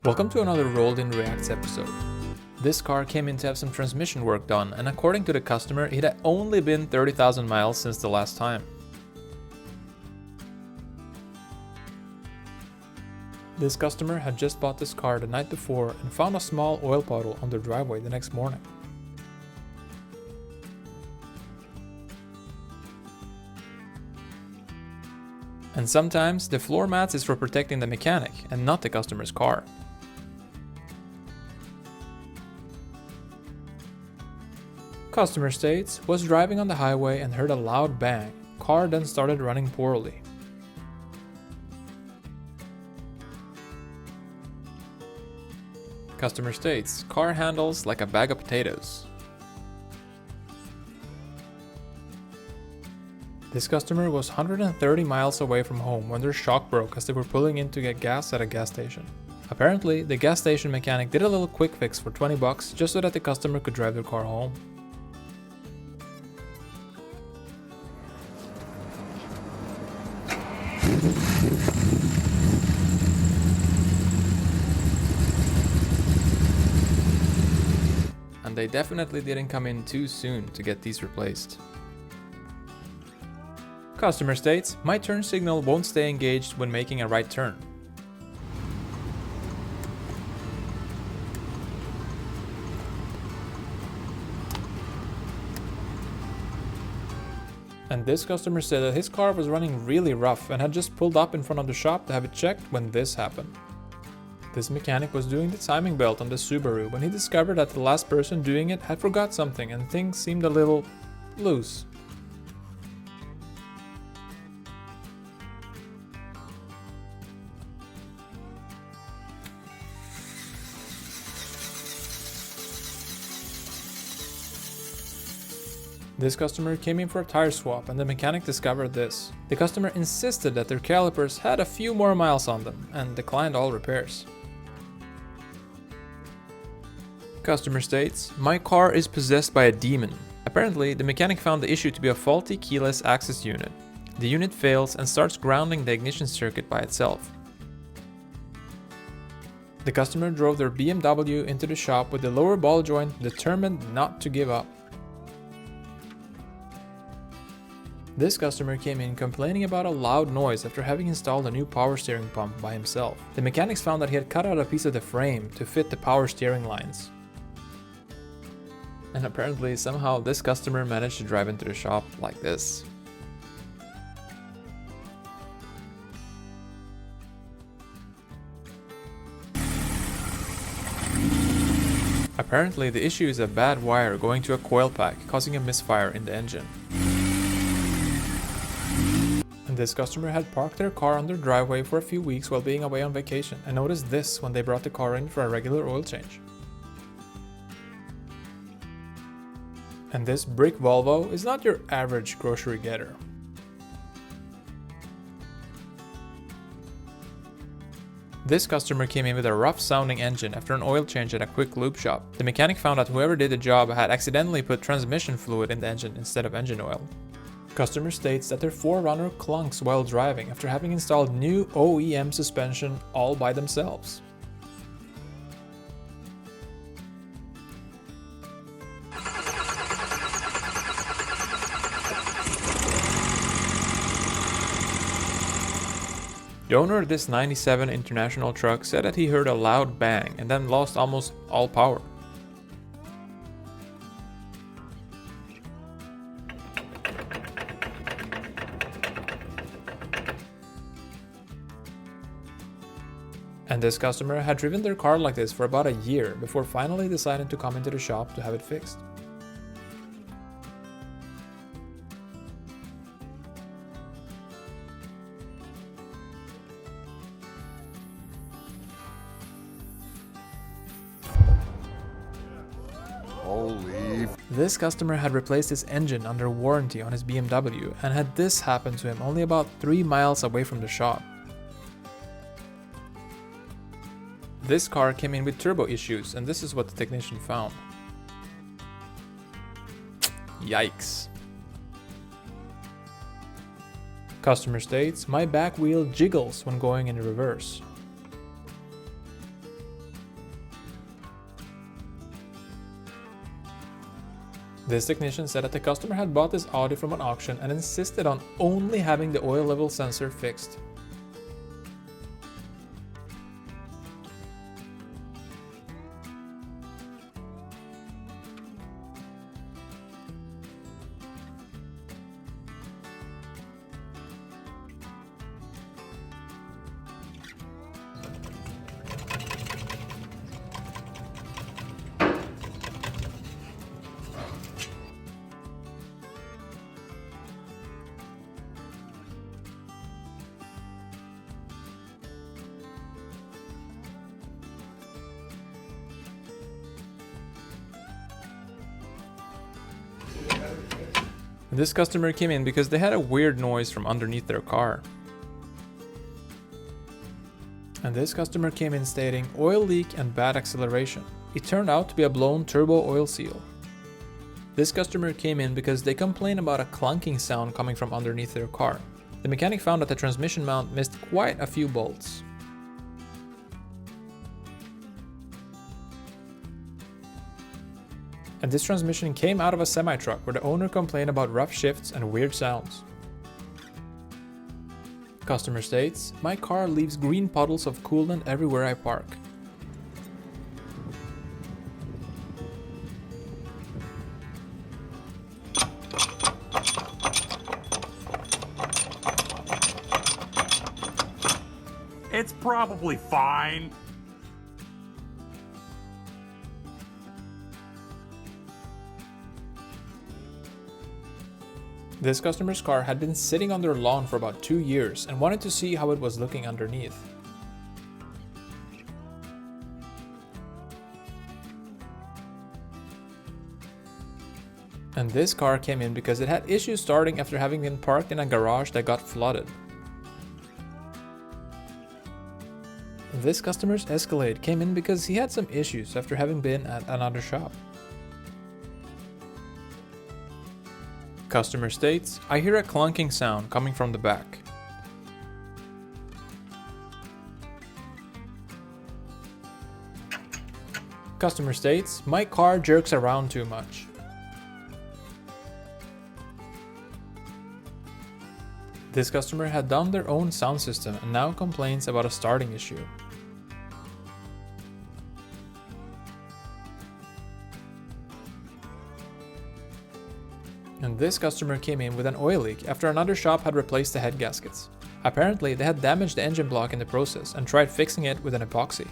Welcome to another Rolled in Reacts episode. This car came in to have some transmission work done, and according to the customer, it had only been 30,000 miles since the last time. This customer had just bought this car the night before and found a small oil puddle on their driveway the next morning. And sometimes the floor mats is for protecting the mechanic and not the customer's car. Customer states was driving on the highway and heard a loud bang. Car then started running poorly. Customer states car handles like a bag of potatoes. This customer was 130 miles away from home when their shock broke as they were pulling in to get gas at a gas station. Apparently, the gas station mechanic did a little quick fix for 20 bucks just so that the customer could drive their car home. And they definitely didn't come in too soon to get these replaced. Customer states, my turn signal won't stay engaged when making a right turn. And this customer said that his car was running really rough and had just pulled up in front of the shop to have it checked when this happened. This mechanic was doing the timing belt on the Subaru when he discovered that the last person doing it had forgot something and things seemed a little loose. This customer came in for a tire swap and the mechanic discovered this. The customer insisted that their calipers had a few more miles on them and declined all repairs. Customer states, my car is possessed by a demon. Apparently, the mechanic found the issue to be a faulty keyless access unit. The unit fails and starts grounding the ignition circuit by itself. The customer drove their BMW into the shop with the lower ball joint determined not to give up. This customer came in complaining about a loud noise after having installed a new power steering pump by himself. The mechanics found that he had cut out a piece of the frame to fit the power steering lines. And apparently somehow this customer managed to drive into the shop like this. Apparently the issue is a bad wire going to a coil pack, causing a misfire in the engine. And this customer had parked their car on their driveway for a few weeks while being away on vacation and noticed this when they brought the car in for a regular oil change. And this brick Volvo is not your average grocery getter. This customer came in with a rough sounding engine after an oil change at a quick lube shop. The mechanic found that whoever did the job had accidentally put transmission fluid in the engine instead of engine oil. Customer states that their 4Runner clunks while driving after having installed new OEM suspension all by themselves. The owner of this 97 International truck said that he heard a loud bang and then lost almost all power. And this customer had driven their car like this for about a year before finally deciding to come into the shop to have it fixed. This customer had replaced his engine under warranty on his BMW and had this happen to him only about 3 miles away from the shop. This car came in with turbo issues and this is what the technician found. Yikes. Customer states, my back wheel jiggles when going in reverse. This technician said that the customer had bought this Audi from an auction and insisted on only having the oil level sensor fixed. This customer came in because they had a weird noise from underneath their car. And this customer came in stating oil leak and bad acceleration. It turned out to be a blown turbo oil seal. This customer came in because they complained about a clunking sound coming from underneath their car. The mechanic found that the transmission mount missed quite a few bolts. And this transmission came out of a semi-truck where the owner complained about rough shifts and weird sounds. Customer states, my car leaves green puddles of coolant everywhere I park. It's probably fine. This customer's car had been sitting on their lawn for about 2 years and wanted to see how it was looking underneath. And this car came in because it had issues starting after having been parked in a garage that got flooded. This customer's Escalade came in because he had some issues after having been at another shop. Customer states, I hear a clunking sound coming from the back. Customer states, my car jerks around too much. This customer had done their own sound system and now complains about a starting issue. And this customer came in with an oil leak after another shop had replaced the head gaskets. Apparently, they had damaged the engine block in the process and tried fixing it with an epoxy.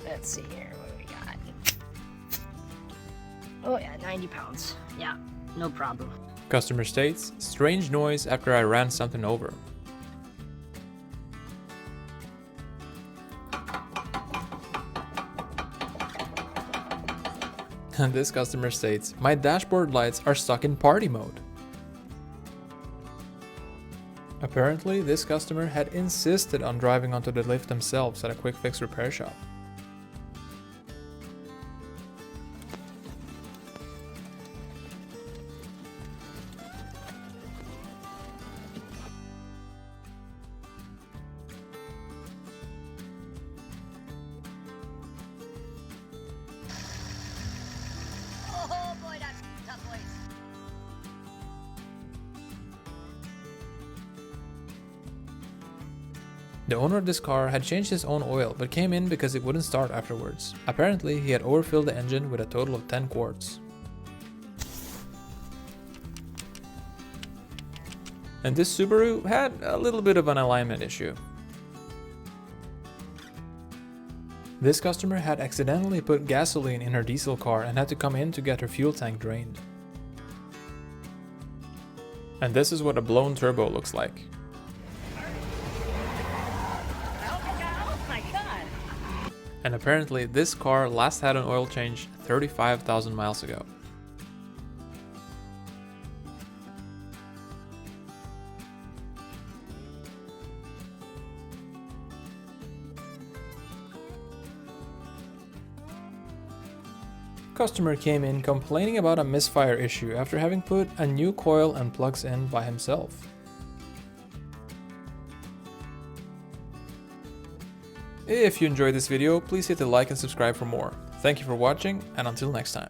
Let's see here, what do we got? Oh yeah, 90 pounds. Yeah, no problem. Customer states, strange noise after I ran something over. And this customer states, my dashboard lights are stuck in party mode. Apparently, this customer had insisted on driving onto the lift themselves at a quick fix repair shop. Oh boy, that's a tough place. The owner of this car had changed his own oil but came in because it wouldn't start afterwards. Apparently, he had overfilled the engine with a total of 10 quarts. And this Subaru had a little bit of an alignment issue. This customer had accidentally put gasoline in her diesel car and had to come in to get her fuel tank drained. And this is what a blown turbo looks like. Oh my god! And apparently this car last had an oil change 35,000 miles ago. Customer came in complaining about a misfire issue after having put a new coil and plugs in by himself. If you enjoyed this video, please hit the like and subscribe for more. Thank you for watching, and until next time.